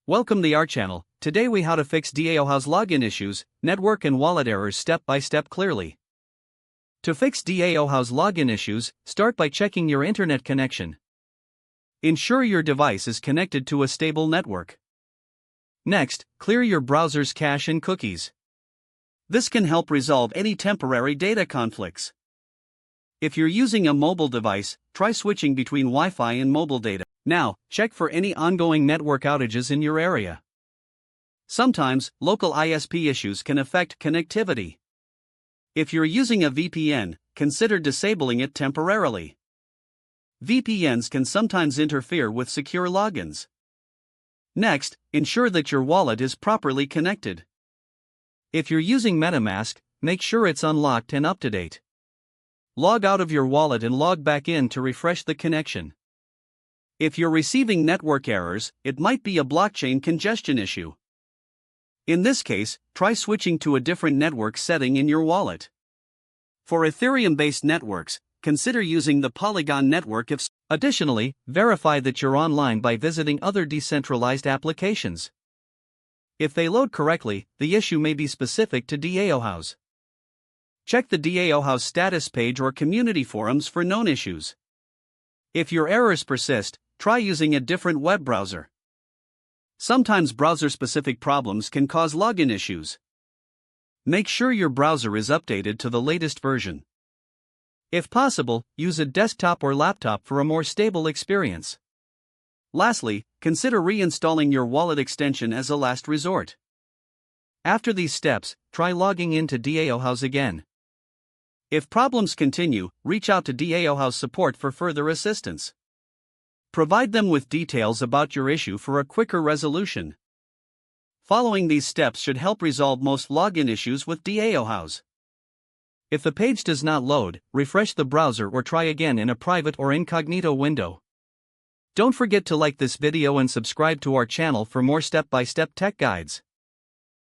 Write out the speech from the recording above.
Welcome to our channel. Today we how to fix DAOhaus login issues, network and wallet errors step by step clearly. To fix DAOhaus login issues, start by checking your internet connection. Ensure your device is connected to a stable network. Next, clear your browser's cache and cookies. This can help resolve any temporary data conflicts. If you're using a mobile device, try switching between Wi-Fi and mobile data. Now, check for any ongoing network outages in your area. Sometimes, local ISP issues can affect connectivity. If you're using a VPN, consider disabling it temporarily. VPNs can sometimes interfere with secure logins. Next, ensure that your wallet is properly connected. If you're using MetaMask, make sure it's unlocked and up to date. Log out of your wallet and log back in to refresh the connection. If you're receiving network errors, it might be a blockchain congestion issue. In this case, try switching to a different network setting in your wallet. For Ethereum-based networks, consider using the Polygon network if. Additionally, verify that you're online by visiting other decentralized applications. If they load correctly, the issue may be specific to DAOhaus. Check the DAOhaus status page or community forums for known issues. If your errors persist, try using a different web browser. Sometimes browser-specific problems can cause login issues. Make sure your browser is updated to the latest version. If possible, use a desktop or laptop for a more stable experience. Lastly, consider reinstalling your wallet extension as a last resort. After these steps, try logging into DAOhaus again. If problems continue, reach out to DAOhaus support for further assistance. Provide them with details about your issue for a quicker resolution. Following these steps should help resolve most login issues with DAOhaus. If the page does not load, refresh the browser or try again in a private or incognito window. Don't forget to like this video and subscribe to our channel for more step-by-step tech guides.